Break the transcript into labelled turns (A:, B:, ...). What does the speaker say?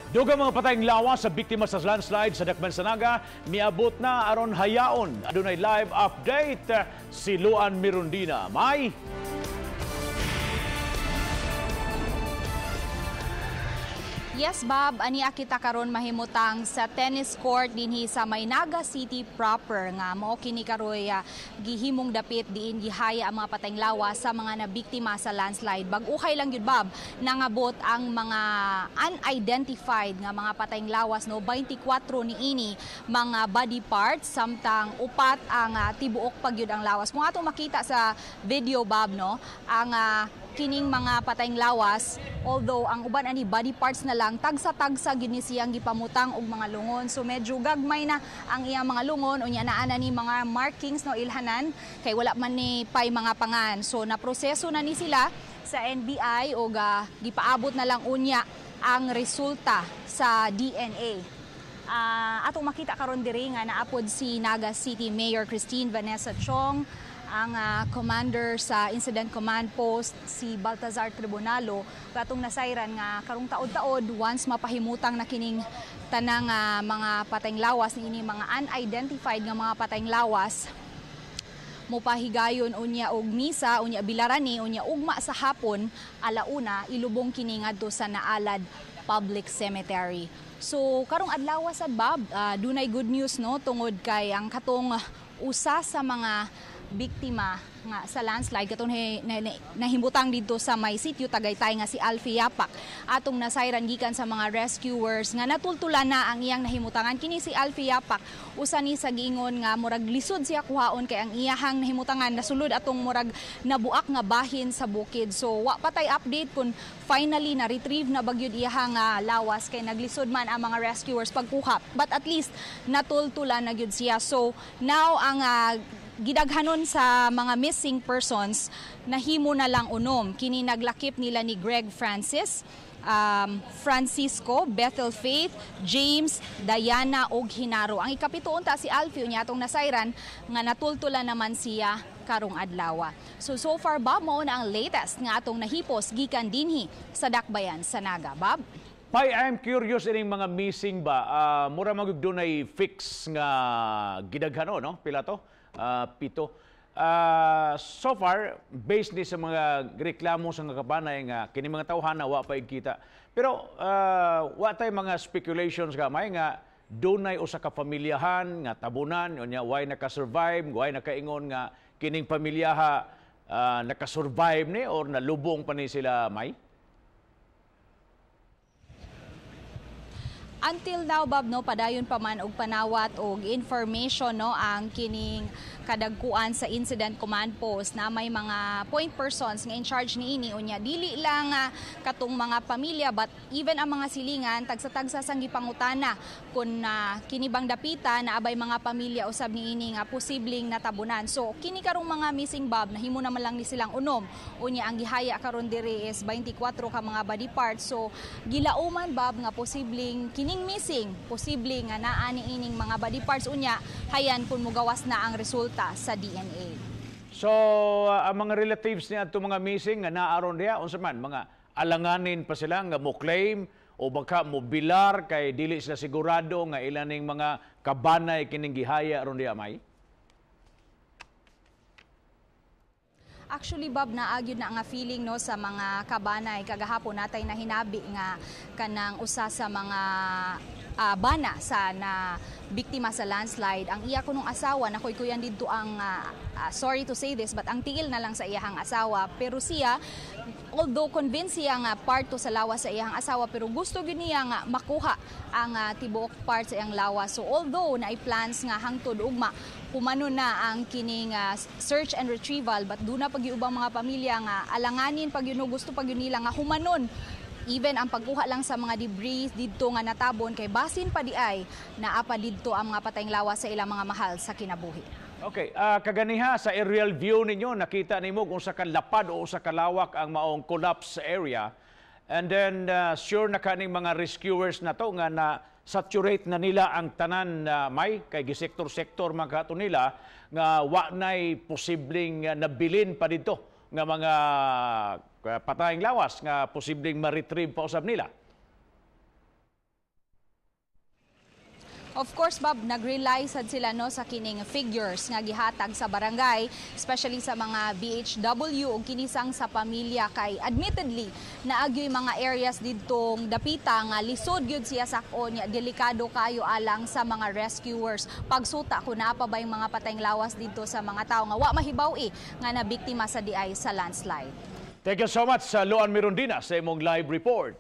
A: Dugang mga patayng lawas sa biktima sa landslide sa Dakban Sanaga, miabot na aron hayaon. Adunay live update si Luan Mirundina. May
B: Yes, Bob, ania kita karon mahimutang sa tennis court dinhi sa Maynaga City proper nga mao kini karoy gihimong dapit diin gihaya ang mga patayng lawas sa mga nabiktima sa landslide. Bag-ukay lang gyud, Bob, nangabot ang mga unidentified nga mga patayng lawas, no, 24 niini mga body parts samtang upat ang tibuok pa gyud ang lawas. Kung atong makita sa video, Bob, no, ang kining mga patayng lawas, although ang uban ani body parts na lang, tagsa-tagsa gid ni siyang gipamutang og mga lungon. So medyo gagmay na ang iyang mga lungon, unya naa na ni mga markings, no, ilhanan kay wala man ni pay mga pangan. So naproseso na ni sila sa NBI og gipaabot na lang unya ang resulta sa DNA. Atong makita karon diri nga naapod si Naga City Mayor Christine Vanessa Chong, ang commander sa Incident Command Post si Baltazar Tribunalo, katong nasayran nga karong taod-taod once mapahimutang na kining tanang mga patayng lawas niini mga unidentified nga mga patayng lawas, mopahigayon unya og misa, unya bilarani, unya ugma sa hapon alauna ilubong kini ngadto sa Naalad Public Cemetery. So karong adlaw sad, Bob, dunay good news, no, tungod kay ang katong usa sa mga biktima nga sa landslide katong nahimbutang dito sa may sitio Tagaytay nga si Alfie Yapak, atong nasayran gikan sa mga rescuers nga natultulan na ang iyang nahimutangan. Kini si Alfie Yapak usa ni sa giingon nga murag lisod siya kuhaon kay ang iyahang nahimutangan nasulod atong murag nabuak nga bahin sa bukid. So wa patay update kung finally na retrieve na bagyod iyahang lawas kay naglisod man ang mga rescuers pagkuha, but at least natultulan na gyud siya. So now ang gidaghanon sa mga missing persons nahimo na lang unom. Kini naglakip nila ni Greg Francis, Francisco, Bethel Faith, James, Diana ug Hinaro. Ang ikapituon ta si Alfie unya atong nasayran nga natultulan naman siya karong adlaw. So far, Bob, mao na ang latest nga atong nahipos gikan dinhi sa Dakbayan Sanaga. Bob,
A: I'm curious ining mga missing ba. Mura magud dunay fix nga gidaghanon, no? Pila to? 7. So far, based ni sa mga reklamo sa mga kabanay nga kini mga tawhana wa pa kita. Pero wa tay mga speculations gamay nga dunay usa ka pamilyahan nga tabunan unya way naka-survive, way nakaingon nga kining pamilyaha naka-survive ni or nalubong pa ni sila, May?
B: Until now, Bob, no, padayon pa man og panawat og information, no, ang kining kadagkuan sa Incident Command Post na may mga point persons nga in charge niini unya dili lang katong mga pamilya but even ang mga silingan tagsa-tagsa sang gipangutana kun kini bang dapita na abay mga pamilya usab niini nga posibleng natabunan. So kini karong mga missing, Bob, nahimo naman lang ni silang unom unya ang gihaya karon diri is 24 ka mga body parts. So gilauman, Bob, nga posibleng kining missing, posibleng nga naa niining mga body parts unya hayan kun mugawas na ang resulta sa DNA.
A: So ang mga relatives niya at mga missing nga naaron diha unsa man mga alanganin pa sila nga mo claim o baka mo bilar kay dili sila sigurado nga ilaning mga kabanay kining gihaya aron diha, May?
B: Actually, Bob, naagyod na nga feeling, no, sa mga kabanay kagahapon natay nahinabi nga kanang usa sa mga bana sa na biktima sa landslide ang iya kunong asawa na kuyan didto ang sorry to say this but ang tiil na lang sa iyahang asawa, pero siya although convinced siya nga part to sa lawas sa iyahang asawa pero gusto gyud niya nga makuha ang tibuok part sa iyang lawas. So although naay plans nga hangtod ugma humano na ang kining search and retrieval but duna pag ubang mga pamilya nga alanganin pag yun gusto pag yun nila nga humanon even ang pagkuha lang sa mga debris didto nga natabon kay basin pa di ay naapa didto ang mga patayng lawas sa ilang mga mahal sa kinabuhi.
A: Okay, kaganiha sa aerial view ninyo nakita nimo kung sa kalapad o sa kalawak ang maong collapse area. And then sure na kaning mga rescuers na to nga na saturate na nila ang tanan, May, kay gisektor-sektor mga kato nila nga wa nay posibleng nabilin pa dito nga mga patayng lawas nga posibleng ma-retrieve pa usab nila.
B: Of course, Bob, nag-rely sad sila no sa kining figures nga gihatag sa barangay, especially sa mga BHW o kinisang sa pamilya kay admittedly naagyoy mga areas didtong dapita nga lisod gyud siya sakon, delikado kayo alang sa mga rescuers. Pagsuta kung naa pa ba yung mga patayng lawas dito sa mga tao nga wa mahibaw nga nabiktima sa diay sa landslide.
A: Thank you so much, Luan Mirondina, sa imong live report.